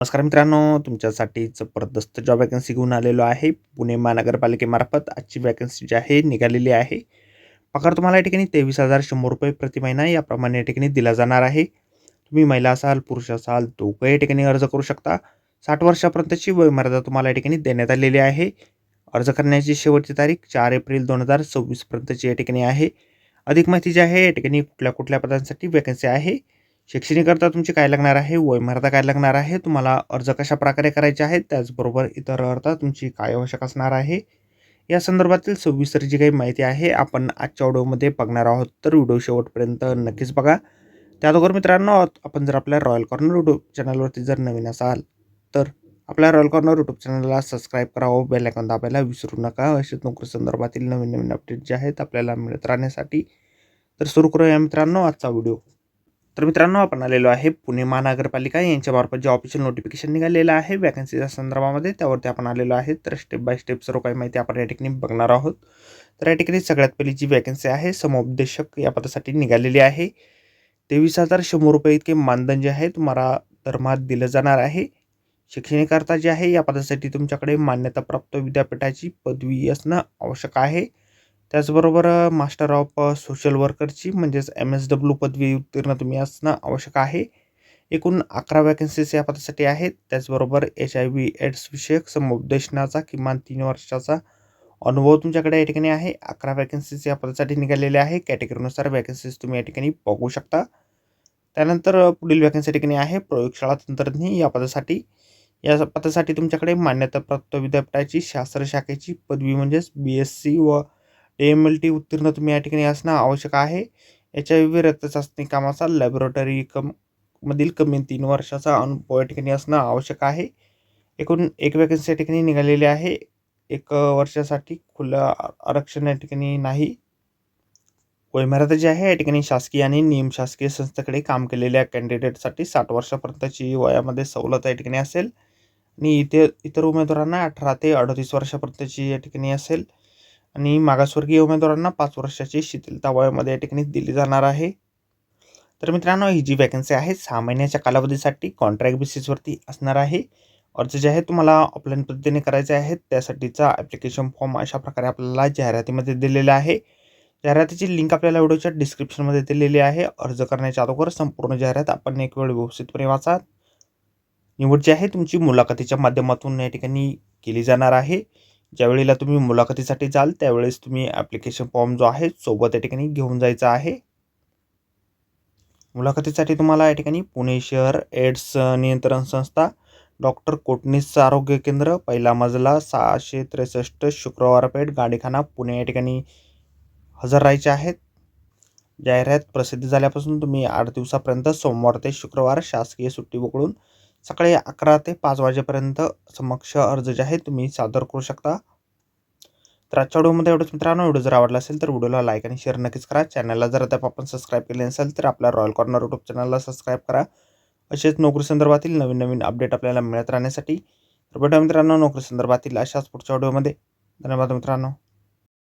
नमस्कार मित्रांनो, तुमच्यासाठी जबरदस्त जॉब वॅकन्सी घेऊन आलेलो आहे. पुणे महानगरपालिकेमार्फत आजची वॅकन्सी जी आहे निघालेली आहे. पगार तुम्हाला या ठिकाणी ₹23,100 प्रति महिना याप्रमाणे या ठिकाणी दिला जाणार आहे. तुम्ही महिला असाल, पुरुष असाल, दोघं या ठिकाणी अर्ज करू शकता. 60 वर्षापर्यंतची वयोमर्यादा तुम्हाला या ठिकाणी देण्यात आलेली आहे. अर्ज करण्याची शेवटची तारीख 4 एप्रिल 2026 पर्यंतची या ठिकाणी आहे. अधिक माहिती जी आहे या ठिकाणी कुठल्या पदांसाठी वॅकन्सी आहे, शैक्षणिककरता तुमची काय लागणार आहे, वयोमर्यादा काय लागणार आहे, तुम्हाला अर्ज कशाप्रकारे करायचे आहेत, त्याचबरोबर इतर अर्थ तुमची काय आवश्यक असणार आहे, या संदर्भातील सविस्तर जी काही माहिती आहे आपण आजच्या व्हिडिओमध्ये बघणार आहोत. तर व्हिडिओ शेवटपर्यंत नक्कीच बघा. त्या अगोदर मित्रांनो, आपण जर आपल्या रॉयल कॉर्नर यूट्यूब चॅनलवरती जर नवीन असाल तर आपल्या रॉयल कॉर्नर यूट्यूब चॅनलला सबस्क्राईब करा व बेल आयकॉन दाबायला विसरू नका. असेच नोकरी संदर्भातील नवीन अपडेट जे आहेत आपल्याला मिळत राहण्यासाठी. तर सुरू करूया मित्रांनो आजचा व्हिडिओ. तर मित्रांनो, आपण आलेलो आहे पुणे महानगरपालिका यांच्यामार्फत जे ऑफिशियल नोटिफिकेशन निघालेलं आहे वॅकन्सीच्या संदर्भामध्ये, त्यावरती आपण आलेलो आहे. तर स्टेप बाय स्टेप सर्व काही माहिती आपण या ठिकाणी बघणार आहोत. तर या ठिकाणी सगळ्यात पहिली जी वॅकन्सी आहे समुपदेशक या पदासाठी निघालेली आहे. ₹23,100 इतके मानधन जे आहे तुम्हाला दरमहा दिलं जाणार आहे. शैक्षणिककरता जे आहे या पदासाठी तुमच्याकडे मान्यताप्राप्त विद्यापीठाची पदवी असणं आवश्यक आहे. त्याचबरोबर मास्टर ऑफ सोशल वर्करची म्हणजेच MSW पदवी उत्तीर्ण तुम्ही असणं आवश्यक आहे. एकूण 11 वॅकन्सीज या पदासाठी आहेत. त्याचबरोबर HIV एड्स विषयक समुपदेशनाचा किमान 3 वर्षाचा अनुभव तुमच्याकडे या ठिकाणी आहे. 11 वॅकन्सीज या पदासाठी निघालेल्या आहे. कॅटेगरीनुसार वॅकन्सीज तुम्ही या ठिकाणी बघू शकता. त्यानंतर पुढील वॅकन्सी या ठिकाणी आहे प्रयोगशाळा तंत्रज्ञ या पदासाठी. या पदासाठी तुमच्याकडे मान्यताप्राप्त विद्यापीठाची शास्त्र शाखेची पदवी म्हणजेच BSc व AMLT उत्तीर्ण तुम्ही या ठिकाणी असणं आवश्यक आहे. HIV रक्तचाचणी कामाचा लॅबोरेटरी मधील कमी 3 वर्षाचा अनुभव या ठिकाणी असणं आवश्यक आहे. एकूण एक वॅकन्सी या ठिकाणी निघालेली आहे. 1 वर्षासाठी खुलं आरक्षण या ठिकाणी नाही. वयोमर्यादा जी आहे या ठिकाणी शासकीय आणि निमशासकीय संस्थेकडे काम केलेल्या कॅन्डिडेटसाठी 60 वर्षापर्यंतची वयामध्ये सवलत या ठिकाणी असेल आणि इतर उमेदवारांना 18 ते 38 वर्षापर्यंतची या ठिकाणी असेल आणि मागासवर्गीय उमेदवारांना 5 वर्षाची शिथिलता वयामध्ये या ठिकाणी दिली जाणार आहे. तर मित्रांनो, ही जी वॅकन्सी आहे 6 महिन्याच्या कालावधीसाठी कॉन्ट्रॅक्ट बेसिसवरती असणार आहे. अर्ज जे आहे तुम्हाला ऑफलाईन पद्धतीने करायचे आहेत. त्यासाठीचा ॲप्लिकेशन फॉर्म अशा प्रकारे आपल्याला जाहिरातीमध्ये दिलेला आहे. जाहिरातीची लिंक आपल्याला व्हिडिओच्या डिस्क्रिप्शनमध्ये दिलेली आहे. अर्ज करण्याच्या अगोदर संपूर्ण जाहिरात आपण एक वेळ व्यवस्थितपणे वाचा. निवड जी आहे तुमची मुलाखतीच्या माध्यमातून या ठिकाणी केली जाणार आहे. ज्यावेळेला तुम्ही मुलाखतीसाठी जाल त्यावेळेस तुम्ही ॲप्लिकेशन फॉर्म जो आहे सोबत या ठिकाणी घेऊन जायचा आहे. मुलाखतीसाठी तुम्हाला या ठिकाणी पुणे शहर एड्स नियंत्रण संस्था, डॉक्टर कोटणीस आरोग्य केंद्र, पहिला मजला, 663 शुक्रवार पेठ, गाडीखाना, पुणे या ठिकाणी हजर राहायचे आहेत. जाहिरात प्रसिद्ध झाल्यापासून तुम्ही 8 दिवसापर्यंत सोमवार ते शुक्रवार शासकीय सुट्टी वगळून सकाळी 11 ते 5 वाजेपर्यंत समक्ष अर्ज जे आहे तुम्ही सादर करू शकता. तर आजच्या व्हिडिओमध्ये एवढंच मित्रांनो. व्हिडिओ जर आवडला असेल तर व्हिडिओला लाईक आणि शेअर नक्कीच करा. चॅनलला जर आता आपण सबस्क्राईब केले नसेल तर आपल्या रॉयल कॉर्नर यूट्यूब चॅनलला सबस्क्राईब करा. असेच नोकरी संदर्भातील नवीन अपडेट आपल्याला मिळत राहण्यासाठी. तर भेटूया मित्रांनो नोकरी संदर्भातील अशाच पुढच्या व्हिडिओमध्ये. धन्यवाद मित्रांनो.